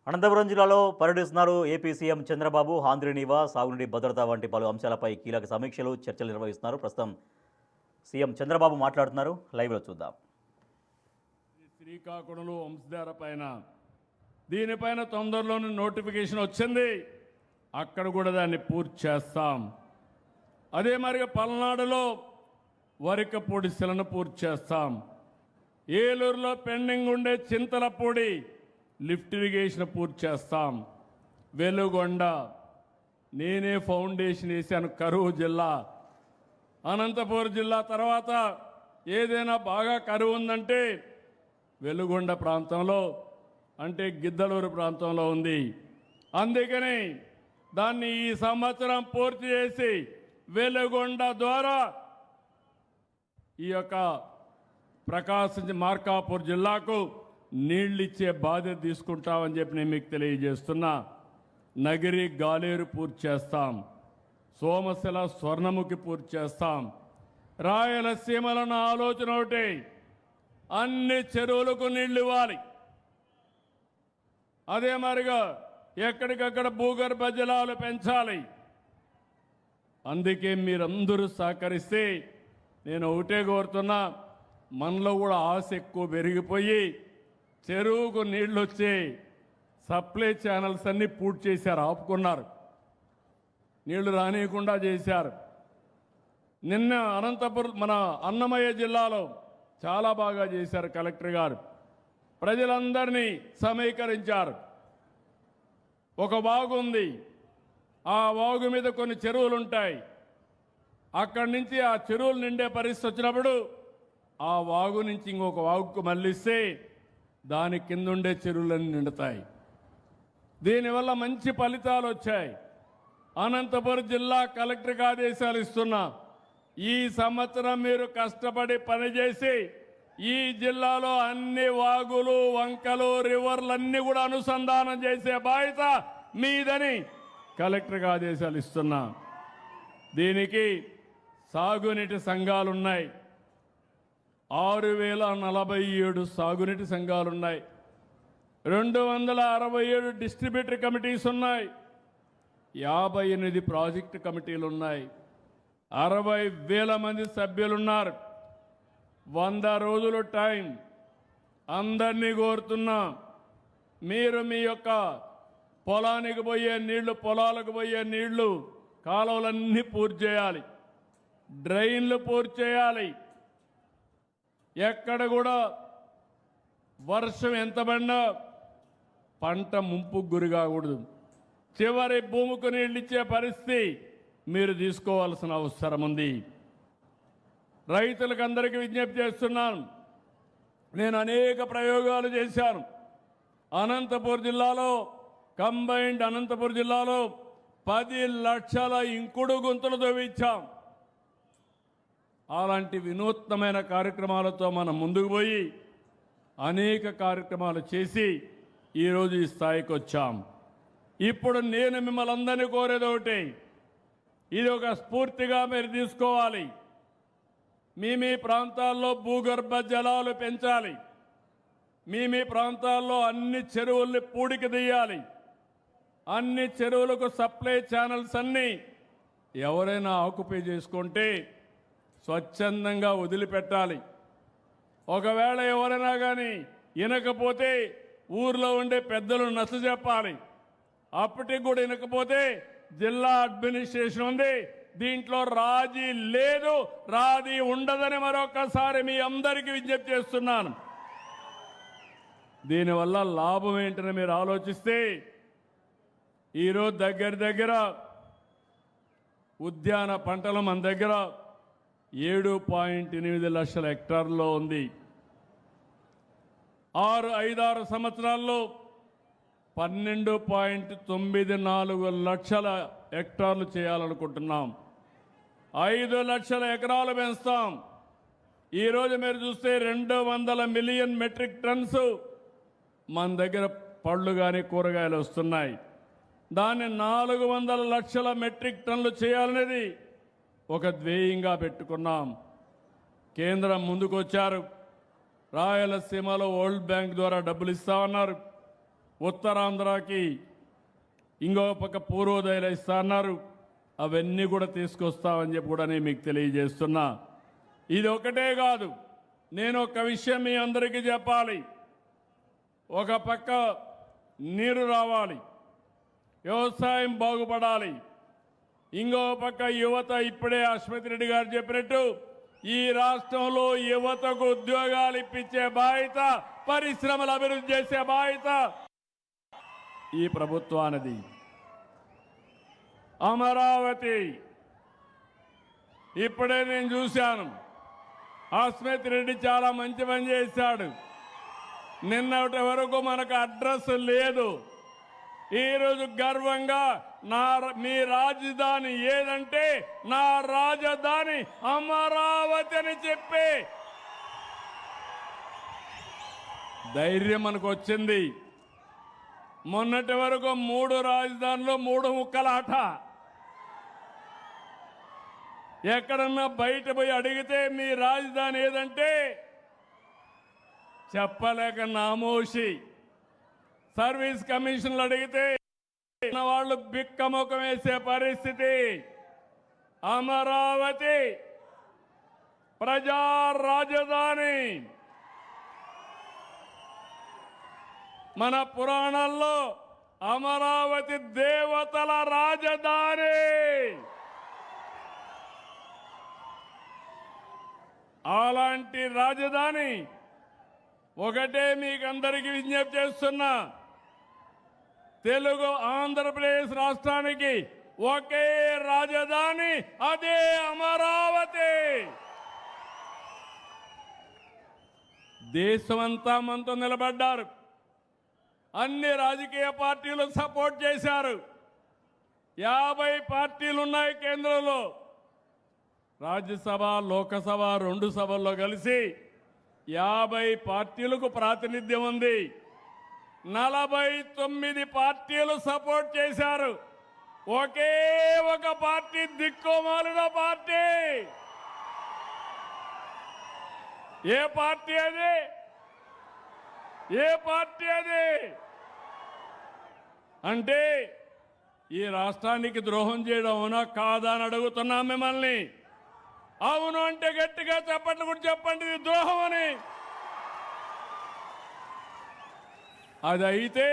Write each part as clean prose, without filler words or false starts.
అనంతపురం జిల్లాలో పర్యటిస్తున్నారు AP CM Chandrababu. హాంద్రి నివా, సాగునీటి భద్రత వంటి పలు అంశాలపై కీలక సమీక్షలు, చర్చలు నిర్వహిస్తున్నారు. ప్రస్తుతం సీఎం చంద్రబాబు మాట్లాడుతున్నారు. లైవ్లో చూద్దాం. శ్రీకాకుళంలో వంశధార పైన దీనిపైన తొందరలోనే నోటిఫికేషన్ వచ్చింది. అక్కడ కూడా దాన్ని పూర్తి చేస్తాం. అదే మరిగా పల్నాడులో వరికపూడి శిలను పూర్తి చేస్తాం. ఏలూరులో పెండింగ్ ఉండే చింతలపూడి లిఫ్ట్ ఇరిగేషన్ పూర్తి చేస్తాం. వెలుగొండ నేనే ఫౌండేషన్ వేసాను. కరువు జిల్లా, అనంతపురం జిల్లా తర్వాత ఏదైనా బాగా కరువు ఉందంటే వెలుగొండ ప్రాంతంలో, అంటే గిద్దలూరు ప్రాంతంలో ఉంది. అందుకని దాన్ని ఈ సంవత్సరం పూర్తి చేసి వెలుగొండ ద్వారా ఈ యొక్క ప్రకాశం మార్కాపూర్ జిల్లాకు నీళ్ళిచ్చే బాధ్యత తీసుకుంటామని చెప్పి నేను మీకు తెలియజేస్తున్నా. నగిరి గాలేరు పూర్తి చేస్తాం. సోమశిల స్వర్ణముఖి పూర్తి చేస్తాం. రాయలసీమలను ఆలోచన ఒకటి, అన్ని చెరువులకు నీళ్లు ఇవ్వాలి. అదే మరిగా ఎక్కడికక్కడ భూగర్భ జలాలు పెంచాలి. అందుకే మీరందరూ సహకరిస్తే నేను ఒకటే కోరుతున్నా, మనలో కూడా ఆశ ఎక్కువ పెరిగిపోయి చెరువుకు నీళ్ళు వచ్చే సప్లై ఛానల్స్ అన్నీ పూర్తి చేశారు, ఆపుకున్నారు, నీళ్లు రానియకుండా చేశారు. నిన్న అనంతపురం మన అన్నమయ్య జిల్లాలో చాలా బాగా చేశారు కలెక్టర్ గారు. ప్రజలందరినీ సమీకరించారు. ఒక వాగు ఉంది, ఆ వాగు మీద కొన్ని చెరువులు ఉంటాయి. అక్కడి నుంచి ఆ చెరువులు నిండే పరిస్థితి వచ్చినప్పుడు ఆ వాగు నుంచి ఇంకొక వాగుకు మళ్ళిస్తే దాని కింద ఉండే చెరువులన్నీ నిండుతాయి. దీనివల్ల మంచి ఫలితాలు వచ్చాయి. అనంతపురం జిల్లా కలెక్టర్కి ఆదేశాలు ఇస్తున్నా, ఈ సంవత్సరం మీరు కష్టపడి పనిచేసి ఈ జిల్లాలో అన్ని వాగులు, వంకలు, రివర్లన్నీ కూడా అనుసంధానం చేసే బాధ్యత మీదని కలెక్టర్కి ఆదేశాలు ఇస్తున్నా. దీనికి సాగునీటి సంఘాలున్నాయి. 6047 సాగునీటి సంఘాలున్నాయి. 267 డిస్ట్రిబ్యూటరీ కమిటీస్ ఉన్నాయి. 58 ప్రాజెక్టు కమిటీలు ఉన్నాయి. 60,000 మంది సభ్యులున్నారు. 100 రోజులు టైం. అందరినీ కోరుతున్నా, మీరు మీ యొక్క పొలానికి పోయే నీళ్లు, పొలాలకు పోయే నీళ్లు, కాలువలన్నీ పూర్తి చేయాలి. డ్రైన్లు పూర్తి చేయాలి. ఎక్కడ కూడా వర్షం ఎంత పడినా పంట ముంపుకు గురి కాకూడదు. చివరి భూమికి నీళ్ళు ఇచ్చే పరిస్థితి మీరు తీసుకోవాల్సిన అవసరం ఉంది. రైతులకు అందరికీ విజ్ఞప్తి చేస్తున్నాను. నేను అనేక ప్రయోగాలు చేశాను. అనంతపురం జిల్లాలో, కంబైన్డ్ అనంతపురం జిల్లాలో 10 లక్షల ఇంకుడు గుంతలు తవ్వించాం. అలాంటి వినూత్నమైన కార్యక్రమాలతో మనం ముందుకు పోయి అనేక కార్యక్రమాలు చేసి ఈరోజు ఈ స్థాయికి వచ్చాం. ఇప్పుడు నేను మిమ్మల్ని అందరినీ కోరేది ఒకటి, ఇది ఒక స్ఫూర్తిగా మీరు తీసుకోవాలి. మీ ప్రాంతాల్లో భూగర్భ జలాలు పెంచాలి. మీ ప్రాంతాల్లో అన్ని చెరువుల్ని పూడికి తీయాలి. అన్ని చెరువులకు సప్లై ఛానల్స్ అన్నీ ఎవరైనా ఆక్యుపై చేసుకుంటే స్వచ్ఛందంగా వదిలిపెట్టాలి. ఒకవేళ ఎవరైనా కానీ వినకపోతే ఊర్లో ఉండే పెద్దలు నచ్చ చెప్పాలి. అప్పటికి కూడా వినకపోతే జిల్లా అడ్మినిస్ట్రేషన్ ఉంది, దీంట్లో రాజీ లేదు, రాజీ ఉండదని మరొకసారి మీ అందరికీ విజ్ఞప్తి చేస్తున్నాను. దీనివల్ల లాభం ఏంటని మీరు ఆలోచిస్తే, ఈరోజు దగ్గర ఉద్యాన పంటలు మన దగ్గర 7.8 లక్షల హెక్టార్లో ఉంది. 5-6 సంవత్సరాల్లో 12.94 లక్షల హెక్టార్లు చేయాలనుకుంటున్నాం. 5 లక్షల ఎకరాలు పెంచుతాం. ఈరోజు మీరు చూస్తే 200 మిలియన్ మెట్రిక్ టన్స్ మన దగ్గర పళ్ళు కానీ కూరగాయలు వస్తున్నాయి. దాన్ని 400 లక్షల మెట్రిక్ టన్నులు చేయాలనేది ఒక ధ్యేయంగా పెట్టుకున్నాం. కేంద్రం ముందుకు వచ్చారు. రాయలసీమలో వరల్డ్ బ్యాంక్ ద్వారా డబ్బులు ఇస్తామన్నారు. ఉత్తరాంధ్రకి ఇంకో పక్క పూర్వోదయలు ఇస్తా అన్నారు. అవన్నీ కూడా తీసుకొస్తామని చెప్పి కూడా నేను మీకు తెలియజేస్తున్నా. ఇది ఒకటే కాదు, నేను ఒక విషయం మీ అందరికీ చెప్పాలి. ఒక పక్క నీరు రావాలి, వ్యవసాయం బాగుపడాలి, ఇంకో పక్క యువత, ఇప్పుడే అశ్వత్ రెడ్డి గారు చెప్పినట్టు ఈ రాష్ట్రంలో యువతకు ఉద్యోగాలు ఇప్పించే బాధ్యత, పరిశ్రమలు అభివృద్ధి చేసే బాధ్యత ఈ ప్రభుత్వానిది. అమరావతి ఇప్పుడే నేను చూశాను, అస్మిత్ రెడ్డి చాలా మంచి పని చేశాడు. నిన్నటి వరకు మనకు అడ్రస్ లేదు. ఈరోజు గర్వంగా మీ రాజధాని ఏదంటే నా రాజధాని అమరావతి అని చెప్పి ధైర్యం మనకు వచ్చింది. మొన్నటి వరకు 3 రాజధానులు 3 ముక్కలాట. ఎక్కడన్నా బయట పోయి అడిగితే మీ రాజధాని ఏదంటే చెప్పలేక నామోషి. సర్వీస్ కమిషన్లు అడిగితే వాళ్ళు బిక్కముఖం వేసే పరిస్థితి. అమరావతి ప్రజా రాజధాని. మన పురాణాల్లో అమరావతి దేవతల రాజధాని. అలాంటి రాజధాని ఒకటే మీకు అందరికీ విజ్ఞప్తి చేస్తున్నా, తెలుగు ఆంధ్రప్రదేశ్ రాష్ట్రానికి ఒకే రాజధాని, అదే అమరావతి. దేశమంతా మనతో నిలబడ్డారు. అన్ని రాజకీయ పార్టీలు సపోర్ట్ చేశారు. 50 పార్టీలు ఉన్నాయి కేంద్రంలో. రాజ్యసభ, లోకసభ 2 సభల్లో కలిసి 50 పార్టీలకు ప్రాతినిధ్యం ఉంది. 49 పార్టీలు సపోర్ట్ చేశారు. ఒకే ఒక పార్టీ దిక్కుమాలిన పార్టీ. ఏ పార్టీ అది? ఏ పార్టీ అది? అంటే ఈ రాష్ట్రానికి ద్రోహం చేయడం అవునా కాదా అని అడుగుతున్నాం మిమ్మల్ని. అవును అంటే గట్టిగా చెప్పట్లు కూడా చెప్పండి, ఇది ద్రోహం అని. అది అయితే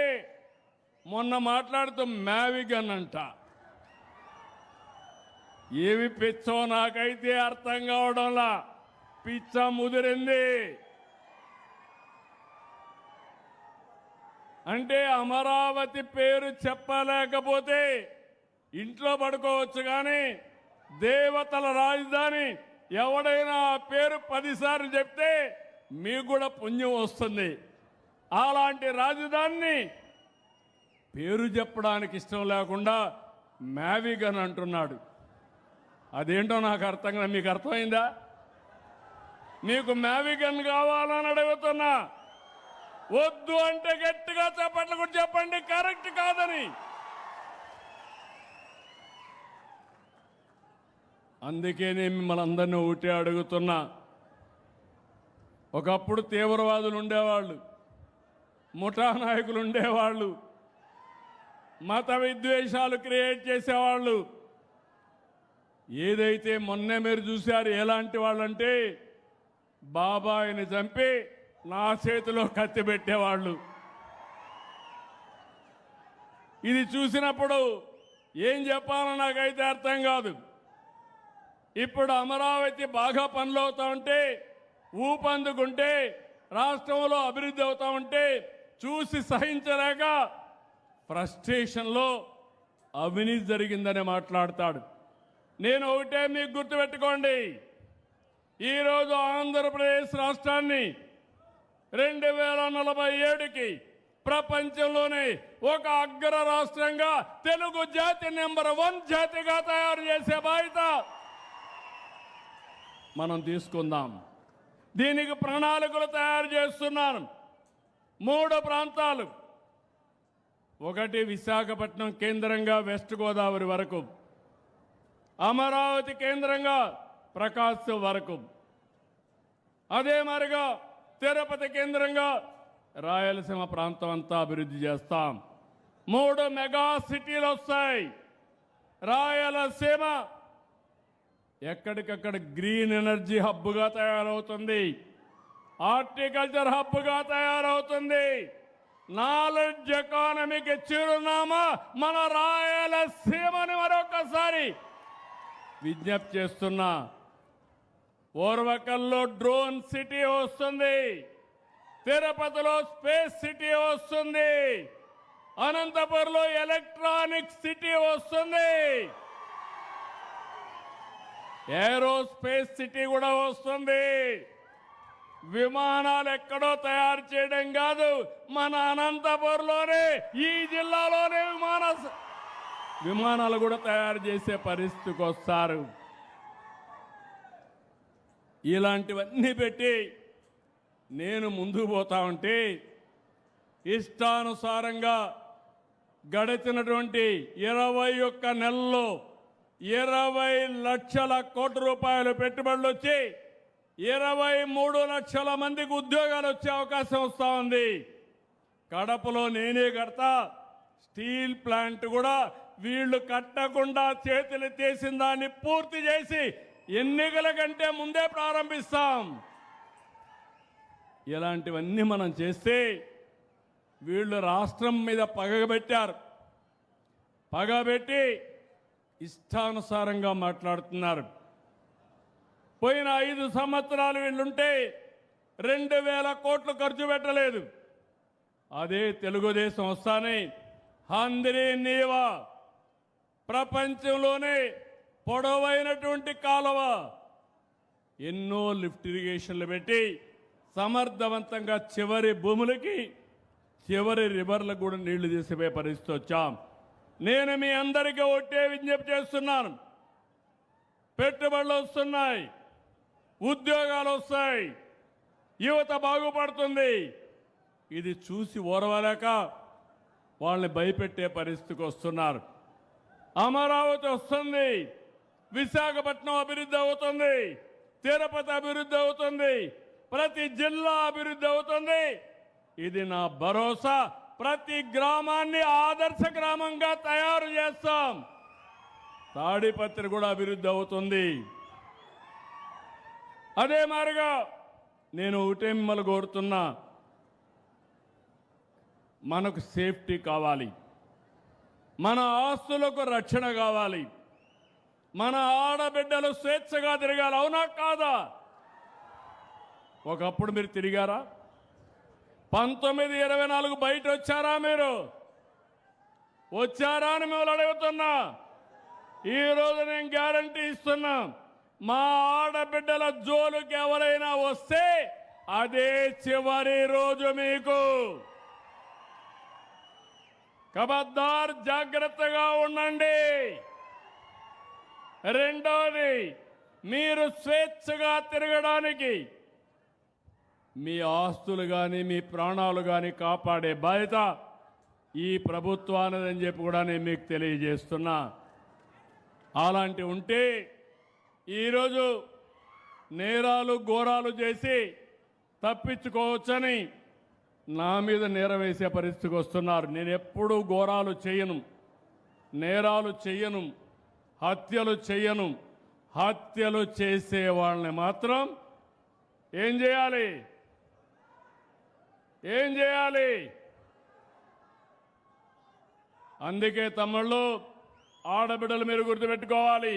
మొన్న మాట్లాడుతూ మ్యావిగన్ అంట. ఏమి పిచ్చో నాకైతే అర్థం కావడంలా. పిచ్చ ముదిరింది. అంటే అమరావతి పేరు చెప్పలేకపోతే ఇంట్లో పడుకోవచ్చు, కానీ దేవతల రాజధాని ఎవడైనా ఆ పేరు 10 సార్లు చెప్తే మీకు కూడా పుణ్యం వస్తుంది. అలాంటి రాజధానిని పేరు చెప్పడానికి ఇష్టం లేకుండా మ్యావిగన్ అంటున్నాడు. అదేంటో నాకు అర్థం కాదు. మీకు అర్థమైందా? మీకు మ్యావిగన్ కావాలని అడుగుతున్నా. వద్దు అంటే గట్టిగా చెప్పట్లు కూడా చెప్పండి, కరెక్ట్ కాదని. అందుకే నేను మిమ్మల్ని అందరినీ ఒకటే అడుగుతున్నా. ఒకప్పుడు తీవ్రవాదులు ఉండేవాళ్ళు, ముఠా నాయకులు ఉండేవాళ్ళు, మత విద్వేషాలు క్రియేట్ చేసేవాళ్ళు. ఏదైతే మొన్నే మీరు చూశారు ఎలాంటి వాళ్ళంటే బాబాయిని చంపి నా చేతిలో కత్తి పెట్టేవాళ్ళు. ఇది చూసినప్పుడు ఏం చెప్పాలో నాకైతే అర్థం కాదు. ఇప్పుడు అమరావతి బాగా పనులు అవుతా ఉంటే, ఊపందుకుంటే, రాష్ట్రంలో అభివృద్ధి అవుతా ఉంటే చూసి సహించలేక ఫ్రస్ట్రేషన్లో అవినీతి జరిగిందని మాట్లాడతాడు. నేను ఒకటే మీకు గుర్తుపెట్టుకోండి, ఈరోజు ఆంధ్రప్రదేశ్ రాష్ట్రాన్ని 2047కి ప్రపంచంలోనే ఒక అగ్ర రాష్ట్రంగా తెలుగు జాతి నెంబర్ 1 జాతిగా తయారు చేసే బాధ్యత మనం తీసుకుందాం. దీనికి ప్రణాళికలు తయారు చేస్తున్నాను. 3 ప్రాంతాలు. ఒకటి విశాఖపట్నం కేంద్రంగా వెస్ట్ గోదావరి వరకు, అమరావతి కేంద్రంగా ప్రకాశం వరకు, అదే మరిగా తిరుపతి కేంద్రంగా రాయలసీమ ప్రాంతం అంతా అభివృద్ధి చేస్తాం. 3 మెగా సిటీలు వస్తాయి. రాయలసీమ ఎక్కడికక్కడ గ్రీన్ ఎనర్జీ హబ్గా తయారవుతుంది, హార్టికల్చర్ హబ్గా తయారవుతుంది. నాలెడ్జ్ ఎకానమీకి చిరునామా మన రాయలసీమని మరొకసారి విజ్ఞప్తి చేస్తున్నా. ఓర్వకల్లో డ్రోన్ సిటీ వస్తుంది, తిరుపతిలో స్పేస్ సిటీ వస్తుంది, అనంతపురంలో ఎలక్ట్రానిక్ సిటీ వస్తుంది, ఏరోస్పేస్ సిటీ కూడా వస్తుంది. విమానాలు ఎక్కడో తయారు చేయడం కాదు, మన అనంతపురంలోనే, ఈ జిల్లాలోనే విమానాలు కూడా తయారు చేసే పరిస్థితికి వస్తారు. ఇలాంటివన్నీ పెట్టి నేను ముందుకు పోతా ఉంటే ఇష్టానుసారంగా గడిచినటువంటి 21 నెలల్లో 20 లక్షల కోట్ల రూపాయలు పెట్టుబడులు వచ్చి 23 లక్షల మందికి ఉద్యోగాలు వచ్చే అవకాశం వస్తూ ఉంది. కడపలో నేనే కడతా, స్టీల్ ప్లాంట్ కూడా వీళ్ళు కట్టకుండా చేతులు తీసిన దాన్ని పూర్తి చేసి ఎన్నికల కంటే ముందే ప్రారంభిస్తాం. ఇలాంటివన్నీ మనం చేస్తే వీళ్ళు రాష్ట్రం మీద పగబెట్టారు. పగబెట్టి ఇష్టానుసారంగా మాట్లాడుతున్నారు. పోయిన 5 సంవత్సరాలు వీళ్ళుంటే 2000 కోట్లు ఖర్చు పెట్టలేదు. అదే తెలుగుదేశం వస్తానే హంద్రీ నీవా ప్రపంచంలోనే పొడవైనటువంటి కాలువ, ఎన్నో లిఫ్ట్ ఇరిగేషన్లు పెట్టి సమర్థవంతంగా చివరి భూములకి, చివరి రివర్లకు కూడా నీళ్లు తీసిపోయే పరిస్థితి వచ్చాం. నేను మీ అందరికీ ఒట్టే విజ్ఞప్తి చేస్తున్నాను. పెట్టుబడులు వస్తున్నాయి, ఉద్యోగాలు వస్తాయి, యువత బాగుపడుతుంది. ఇది చూసి ఓర్వలేక వాళ్ళని భయపెట్టే పరిస్థితికి వస్తున్నారు. అమరావతి వస్తుంది, విశాఖపట్నం అభివృద్ధి అవుతుంది, తిరుపతి అభివృద్ధి అవుతుంది, ప్రతి జిల్లా అభివృద్ధి అవుతుంది. ఇది నా భరోసా. ప్రతి గ్రామాన్ని ఆదర్శ గ్రామంగా తయారు చేస్తాం. తాడిపత్రి కూడా అభివృద్ధి అవుతుంది. అదే మాదిరిగా నేను ఒకటే మిమ్మల్ని కోరుతున్నా, మనకు సేఫ్టీ కావాలి, మన ఆస్తులకు రక్షణ కావాలి, మన ఆడబిడ్డలు స్వేచ్ఛగా తిరగాలి. అవునా కాదా? ఒకప్పుడు మీరు తిరిగారా? 1924 బయట వచ్చారా? మీరు వచ్చారా అని మిమ్మల్ని అడుగుతున్నా. ఈరోజు నేను గ్యారంటీ ఇస్తున్నా, మా ఆడబిడ్డల జోలుకి ఎవరైనా వస్తే అదే చివరి రోజు మీకు. ఖబర్దార్, జాగ్రత్తగా ఉండండి. రెండోది, మీరు స్వేచ్ఛగా తిరగడానికి మీ ఆస్తులు కానీ మీ ప్రాణాలు కానీ కాపాడే బాధ్యత ఈ ప్రభుత్వానిదని చెప్పి కూడా నేను మీకు తెలియజేస్తున్నా. అలాంటి ఉంటే ఈరోజు నేరాలు ఘోరాలు చేసి తప్పించుకోవచ్చని నా మీద నేరం వేసే పరిస్థితికి వస్తున్నారు. నేను ఎప్పుడూ ఘోరాలు చేయను, నేరాలు చెయ్యను, హత్యలు చెయ్యను. హత్యలు చేసే వాళ్ళని మాత్రం ఏం చేయాలి? ఏం చేయాలి? అందుకే తమ్ముళ్ళు, ఆడబిడ్డలు మీరు గుర్తుపెట్టుకోవాలి.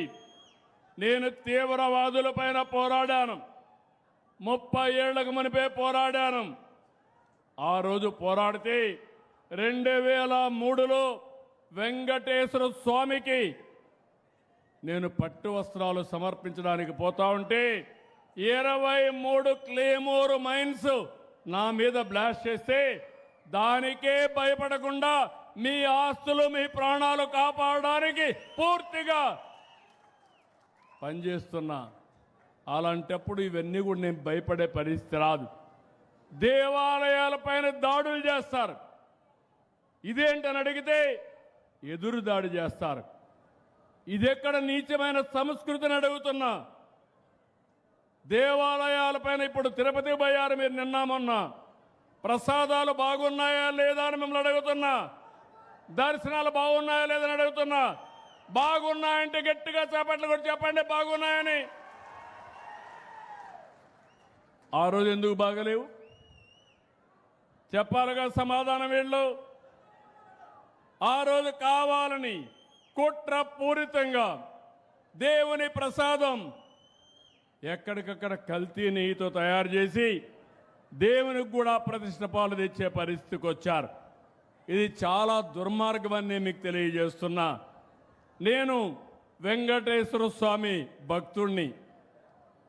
నేను తీవ్రవాదులపైన పోరాడాను, 30 ఏళ్లకు మునిపే పోరాడాను. ఆ రోజు పోరాడితే 2003లో వెంకటేశ్వర స్వామికి నేను పట్టు వస్త్రాలు సమర్పించడానికి పోతా ఉంటే 23 క్లేమోర్ మైన్స్ నా మీద బ్లాస్ట్ చేస్తే దానికే భయపడకుండా మీ ఆస్తులు మీ ప్రాణాలు కాపాడడానికి పూర్తిగా పనిచేస్తున్నా. అలాంటప్పుడు ఇవన్నీ కూడా నేను భయపడే పరిస్థితి రాదు. దేవాలయాలపైన దాడులు చేస్తారు, ఇదేంటని అడిగితే ఎదురు దాడి చేస్తారు. ఇదెక్కడ నీచమైన సంస్కృతిని అడుగుతున్నా. దేవాలయాలపైన ఇప్పుడు తిరుపతి పోయారు మీరు నిన్న మొన్న, ప్రసాదాలు బాగున్నాయా లేదా అని మిమ్మల్ని అడుగుతున్నా. దర్శనాలు బాగున్నాయా లేదని అడుగుతున్నా. బాగున్నాయంటే గట్టిగా చేపట్లు కూడా చెప్పండి బాగున్నాయని. ఆ రోజు ఎందుకు బాగలేవు చెప్పాలిగా సమాధానం వీళ్ళు. ఆ రోజు కావాలని కుట్రపూరితంగా దేవుని ప్రసాదం ఎక్కడికక్కడ కల్తీ నెయ్యితో తయారు చేసి దేవునికి కూడా ప్రతిష్ట పాలు తెచ్చే పరిస్థితికి వచ్చారు. ఇది చాలా దుర్మార్గం అని మీకు తెలియజేస్తున్నా. నేను వెంకటేశ్వర స్వామి భక్తుణ్ణి.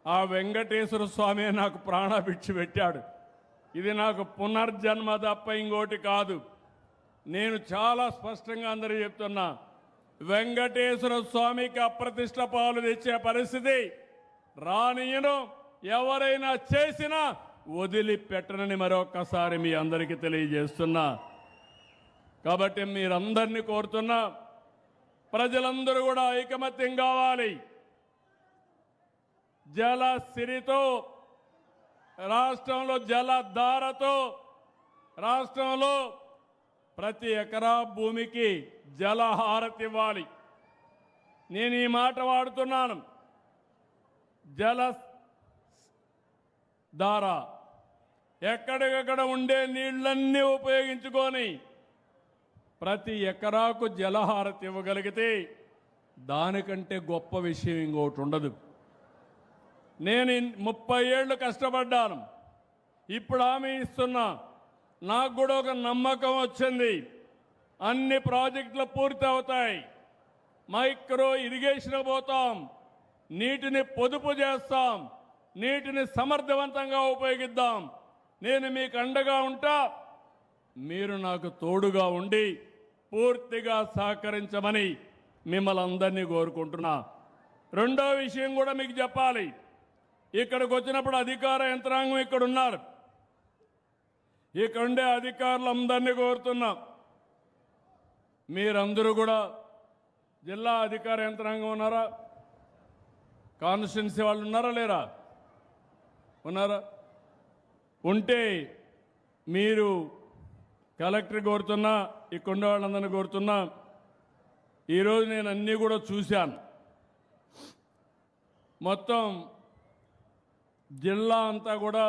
ఆ వెంకటేశ్వర స్వామి నాకు ప్రాణభిక్ష పెట్టాడు. ఇది నాకు పునర్జన్మ తప్ప ఇంకోటి కాదు. నేను చాలా స్పష్టంగా అందరూ చెప్తున్నా, వెంకటేశ్వర స్వామికి అప్రతిష్ట పాలు తెచ్చే పరిస్థితి రానియను. ఎవరైనా చేసినా వదిలిపెట్టనని మరొక్కసారి మీ అందరికీ తెలియజేస్తున్నా. కాబట్టి మీరందరినీ కోరుతున్నా, ప్రజలందరూ కూడా ఐకమత్యం కావాలి. జలసిరితో రాష్ట్రంలో జలధారతో రాష్ట్రంలో ప్రతి ఎకరా భూమికి జలహారతి ఇవ్వాలి. నేను ఈ మాట వాడుతున్నాను. జల ధార ఎక్కడికక్కడ ఉండే నీళ్లన్నీ ఉపయోగించుకొని ప్రతి ఎకరాకు జలహారతి ఇవ్వగలిగితే దానికంటే గొప్ప విషయం ఇంకోటి ఉండదు. నేను 30 ఏళ్ళు కష్టపడ్డాను. ఇప్పుడు హామీ ఇస్తున్నా, నాకు కూడా ఒక నమ్మకం వచ్చింది. అన్ని ప్రాజెక్టులు పూర్తి అవుతాయి. మైక్రో ఇరిగేషన్ పోతాం, నీటిని పొదుపు చేస్తాం, నీటిని సమర్థవంతంగా ఉపయోగిద్దాం. నేను మీకు అండగా ఉంటా, మీరు నాకు తోడుగా ఉండి పూర్తిగా సహకరించమని మిమ్మల్ని అందరినీ కోరుకుంటున్నా. రెండో విషయం కూడా మీకు చెప్పాలి. ఇక్కడికి వచ్చినప్పుడు అధికార యంత్రాంగం ఇక్కడ ఉన్నారు. ఇక్కడ ఉండే అధికారులందరినీ కోరుతున్నా, మీరందరూ కూడా జిల్లా అధికార యంత్రాంగం ఉన్నారా? కాన్స్టిట్యున్సీ వాళ్ళు ఉన్నారా లేరా? ఉన్నారా? ఉంటే మీరు కలెక్టర్ కోరుతున్నా, ఇక్కడ ఉండే వాళ్ళందరినీ కోరుతున్నా. ఈరోజు నేను అన్నీ కూడా చూశాను. మొత్తం జిల్లా అంతా కూడా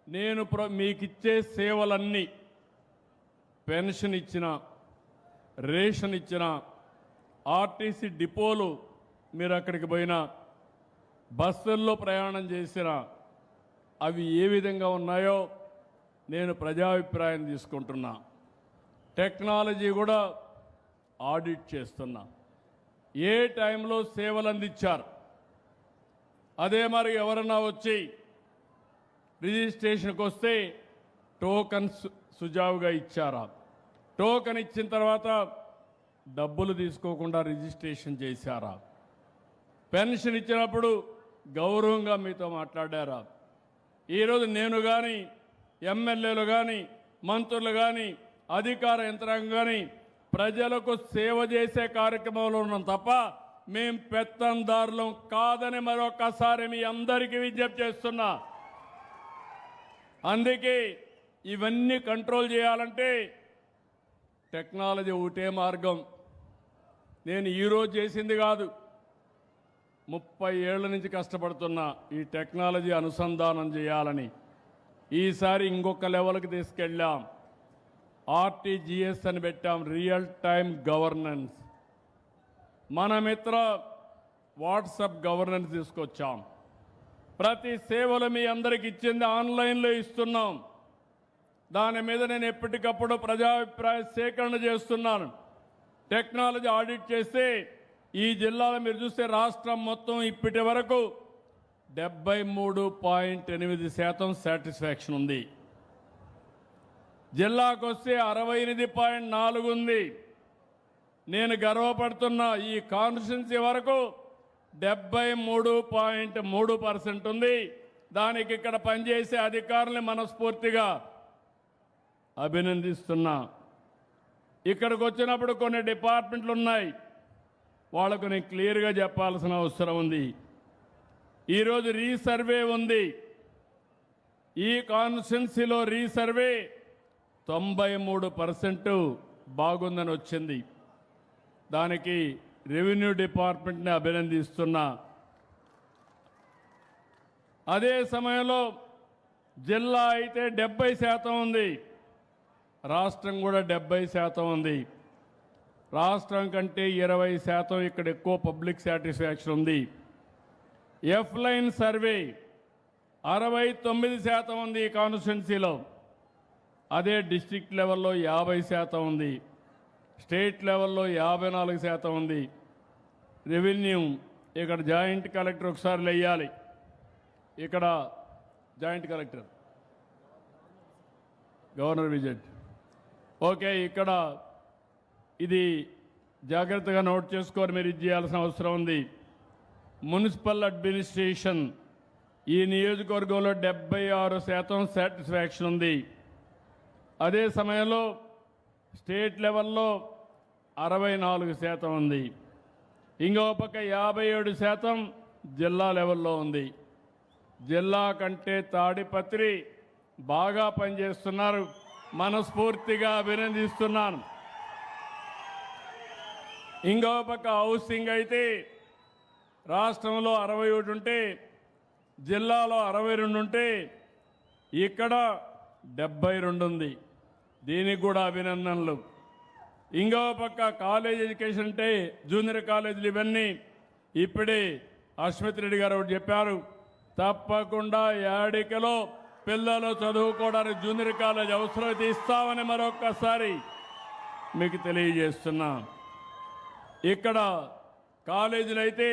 నేను మీకు ఇచ్చే సేవలన్నీ, పెన్షన్ ఇచ్చిన, రేషన్ ఇచ్చిన, ఆర్టీసీ డిపోలు మీరు అక్కడికి పోయినా, బస్సుల్లో ప్రయాణం చేసిన, అవి ఏ విధంగా ఉన్నాయో నేను ప్రజాభిప్రాయం తీసుకుంటున్నా. టెక్నాలజీ కూడా ఆడిట్ చేస్తున్నా. ఏ టైంలో సేవలు అందించారు, అదే మరి ఎవరన్నా వచ్చి రిజిస్ట్రేషన్కి వస్తే టోకన్ సుజావుగా ఇచ్చారా? టోకన్ ఇచ్చిన తర్వాత డబ్బులు తీసుకోకుండా రిజిస్ట్రేషన్ చేశారా? పెన్షన్ ఇచ్చినప్పుడు గౌరవంగా మీతో మాట్లాడారా? ఈరోజు నేను కానీ, ఎమ్మెల్యేలు కానీ, మంత్రులు కానీ, అధికార యంత్రాంగం కానీ ప్రజలకు సేవ చేసే కార్యక్రమంలో ఉన్నాం తప్ప మేం పెత్తందారులం కాదని మరొకసారి మీ అందరికీ విజ్ఞప్తి చేస్తున్నా. అందుకే ఇవన్నీ కంట్రోల్ చేయాలంటే టెక్నాలజీ ఒకటే మార్గం. నేను ఈరోజు చేసింది కాదు, 30 ఏళ్ల నుంచి కష్టపడుతున్నా ఈ టెక్నాలజీ అనుసంధానం చేయాలని. ఈసారి ఇంకొక లెవెల్కి తీసుకెళ్ళాం. ఆర్టీజీఎస్ అని పెట్టాం, రియల్ టైం గవర్నెన్స్. మన మిత్ర వాట్సాప్ గవర్నెన్స్ తీసుకొచ్చాం. ప్రతి సేవలు మీ అందరికి ఇచ్చింది ఆన్లైన్లో ఇస్తున్నాం. దాని మీద నేను ఎప్పటికప్పుడు ప్రజాభిప్రాయ సేకరణ చేస్తున్నాను. టెక్నాలజీ ఆడిట్ చేస్తే ఈ జిల్లాలో మీరు చూస్తే రాష్ట్రం మొత్తం ఇప్పటి వరకు 73.8% సాటిస్ఫాక్షన్ ఉంది. జిల్లాకు వస్తే 68.4 ఉంది. నేను గర్వపడుతున్న ఈ కాన్స్టిట్యున్సీ వరకు 73.3% ఉంది. దానికి ఇక్కడ పనిచేసే అధికారుల్ని మనస్ఫూర్తిగా అభినందిస్తున్నా. ఇక్కడికి వచ్చినప్పుడు కొన్ని డిపార్ట్మెంట్లు ఉన్నాయి, వాళ్ళకు నేను క్లియర్గా చెప్పాల్సిన అవసరం ఉంది. ఈరోజు రీసర్వే ఉంది. ఈ కాన్స్టిట్యున్సీలో రీసర్వే 93% బాగుందని వచ్చింది. దానికి రెవెన్యూ డిపార్ట్మెంట్ని అభినందిస్తున్నా. అదే సమయంలో జిల్లా అయితే 70% ఉంది, రాష్ట్రం కూడా 70% ఉంది. రాష్ట్రం కంటే 20% ఇక్కడ ఎక్కువ పబ్లిక్ సాటిస్ఫాక్షన్ ఉంది. ఎఫ్ లైన్ సర్వే 69% ఉంది ఈ కాన్స్టిట్యున్సీలో. అదే డిస్ట్రిక్ట్ లెవెల్లో 50% ఉంది, స్టేట్ లెవెల్లో 54% ఉంది. రెవెన్యూ ఇక్కడ జాయింట్ కలెక్టర్ ఒకసారి లేయాలి. ఇక్కడ joint collector governor visit. Okay, ఇక్కడ ఇది జాగ్రత్తగా నోట్ చేసుకొని మీరు ఇది చేయాల్సిన అవసరం ఉంది. మున్సిపల్ అడ్మినిస్ట్రేషన్ ఈ నియోజకవర్గంలో 76% సాటిస్ఫాక్షన్ ఉంది. అదే సమయంలో స్టేట్ లెవెల్లో 64% ఉంది. ఇంకో పక్క 57% జిల్లా లెవెల్లో ఉంది. జిల్లా కంటే తాడిపత్రి బాగా పనిచేస్తున్నారు, మనస్ఫూర్తిగా అభినందిస్తున్నాను. ఇంకో పక్క హౌసింగ్ అయితే రాష్ట్రంలో 61 ఉంటే జిల్లాలో 62 ఉంటే ఇక్కడ 72 ఉంది. దీనికి కూడా అభినందనలు. ఇంకో పక్క కాలేజ్ ఎడ్యుకేషన్ అంటే జూనియర్ కాలేజీలు ఇవన్నీ ఇప్పుడే అశ్వత్ రెడ్డి గారు ఒకటి చెప్పారు. తప్పకుండా ఏడికలో పిల్లలు చదువుకోవడానికి జూనియర్ కాలేజ్ అవసరమైతే ఇస్తామని మరొక్కసారి మీకు తెలియజేస్తున్నా. ఇక్కడ కాలేజీలు అయితే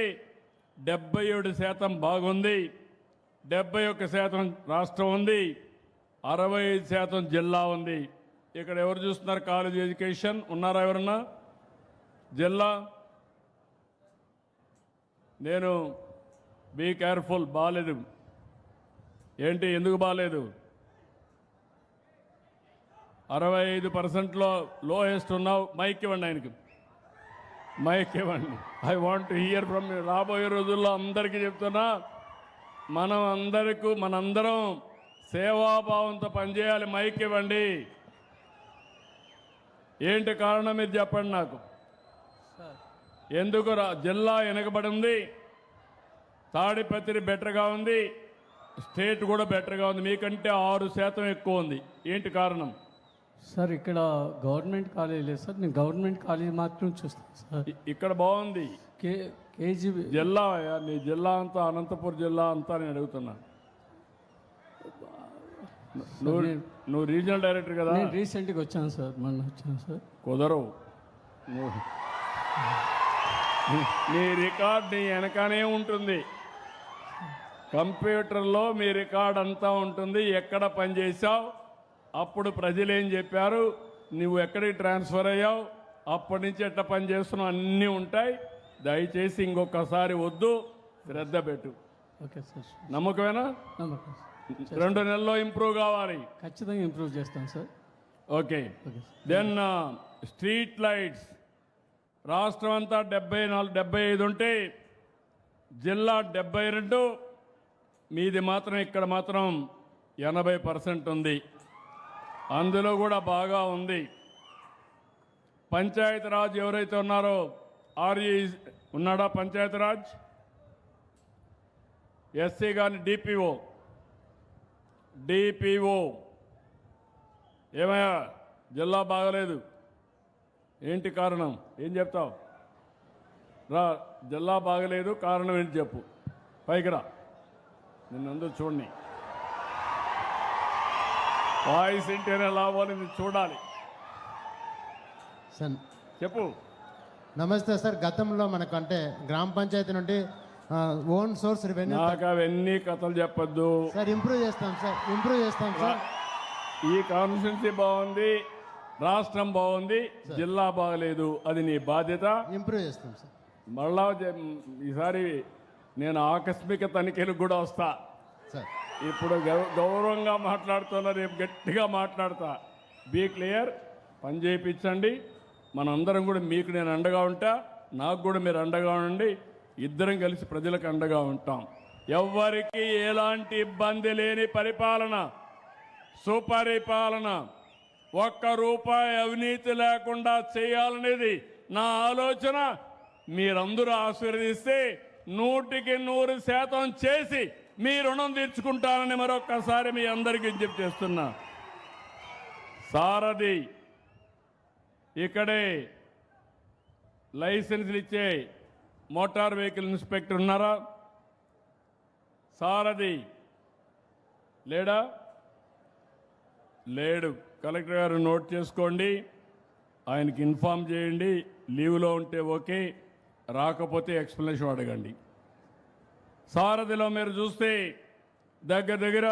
77% బాగుంది, 71% రాష్ట్రం ఉంది, 65% జిల్లా ఉంది. ఇక్కడ ఎవరు చూస్తున్నారు కాలేజ్ ఎడ్యుకేషన్? ఉన్నారా ఎవరన్నా? జిల్లా నేను బీ కేర్ఫుల్, బాగాలేదు. ఏంటి, ఎందుకు బాగాలేదు? 65%లో లోయెస్ట్ ఉన్నావు. మైక్ ఇవ్వండి ఆయనకి, మైక్ ఇవ్వండి. I want to hear from you. రాబోయే రోజుల్లో అందరికీ చెప్తున్నా, మనందరం సేవాభావంతో పనిచేయాలి. మైక్ ఇవ్వండి. ఏంటి కారణం మీరు చెప్పండి నాకు. ఎందుకు జిల్లా వెనకబడి ఉంది, తాడిపత్రి బెటర్గా ఉంది, స్టేట్ కూడా బెటర్గా ఉంది, మీకంటే 6% ఎక్కువ ఉంది. ఏంటి కారణం? సార్ ఇక్కడ గవర్నమెంట్ కాలేజ్ లేదు సార్, నేను గవర్నమెంట్ కాలేజ్ మాత్రం చూస్తాను సార్. ఇక్కడ బాగుంది. కేజీబీ జిల్లా, నీ జిల్లా అంతా అనంతపురం జిల్లా అంతా నేను అడుగుతున్నా. నువ్వు రీజనల్ డైరెక్టర్ కదా? నేను రీసెంట్గా వచ్చాను సార్, మొన్న వచ్చాను సార్. కుదరవు. నీ రికార్డ్ నీ వెనకనే ఉంటుంది, కంప్యూటర్లో మీ రికార్డ్ అంతా ఉంటుంది. ఎక్కడ పనిచేసావు, అప్పుడు ప్రజలు ఏం చెప్పారు, నువ్వు ఎక్కడికి ట్రాన్స్ఫర్ అయ్యావు, అప్పటి నుంచి ఎట్లా పనిచేస్తున్నావు అన్నీ ఉంటాయి. దయచేసి ఇంకొకసారి వద్దు, శ్రద్ధ పెట్టు. Okay sir. నమ్మకమేనా? నమ్మకం సార్. 2 నెలల్లో ఇంప్రూవ్ కావాలి. ఖచ్చితంగా ఇంప్రూవ్ చేస్తాను sir. Okay. Okay. Then street lights రాష్ట్రం అంతా 75 ఉంటే జిల్లా 72, మీది మాత్రం ఇక్కడ మాత్రం 80% ఉంది. అందులో కూడా బాగా ఉంది. పంచాయతీరాజ్ ఎవరైతే ఉన్నారో, ఆర్ఈ ఉన్నాడా పంచాయతీరాజ్? ఎస్సీ కానీ డిపిఓ ఏమయ్యా జిల్లా బాగలేదు, ఏంటి కారణం? ఏం చెప్తావు? రా, జిల్లా బాగలేదు, కారణం ఏంటి చెప్పు. పైకి రా, నిన్నందరూ చూడండి. వాయిస్ ఇంటేనే లాభాలు చూడాలి. సార్ చెప్పు. నమస్తే సార్. గతంలో మనకు అంటే గ్రామ పంచాయతీ నుండి ఓన్ సోర్స్ రెవెన్యూ నాకు అవన్నీ కథలు చెప్పొద్దు సార్. ఇంప్రూవ్ చేస్తాం సార్. ఈ కాన్స్టిట్యున్సీ బాగుంది, రాష్ట్రం బాగుంది, జిల్లా బాగలేదు, అది నీ బాధ్యత. ఇంప్రూవ్ చేస్తాం సార్. మళ్ళా ఈసారి నేను ఆకస్మిక తనిఖీలకు కూడా వస్తా సార్. ఇప్పుడు గౌరవంగా మాట్లాడుతున్నా, రేపు గట్టిగా మాట్లాడతా. బీ క్లియర్, పని చేయించండి. మనందరం కూడా మీకు నేను అండగా ఉంటా, నాకు కూడా మీరు అండగా ఉండండి. ఇద్దరం కలిసి ప్రజలకు అండగా ఉంటాం. ఎవ్వరికీ ఎలాంటి ఇబ్బంది లేని పరిపాలన, సుపరిపాలన, ఒక్క రూపాయి అవినీతి లేకుండా చేయాలనేది నా ఆలోచన. మీరందరూ ఆశీర్వదిస్తే 100% చేసి మీ రుణం తీర్చుకుంటానని మరొక్కసారి మీ అందరికీ విజ్ఞప్తి చేస్తున్నా. సారథి ఇక్కడే లైసెన్సులు ఇచ్చే మోటార్ వెహికల్ ఇన్స్పెక్టర్ ఉన్నారా? సారథి లేడా? లేడు. కలెక్టర్ గారు నోట్ చేసుకోండి, ఆయనకి ఇన్ఫామ్ చేయండి. లీవ్లో ఉంటే ఓకే, రాకపోతే ఎక్స్ప్లెనేషన్ అడగండి. సారథిలో మీరు చూస్తే దగ్గర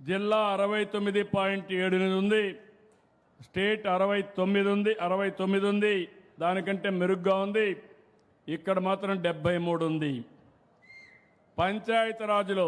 జిల్లా 69.78 ఉంది, స్టేట్ 69 ఉంది, దానికంటే మెరుగ్గా ఉంది. ఇక్కడ మాత్రం 73 ఉంది. పంచాయతీ రాజులో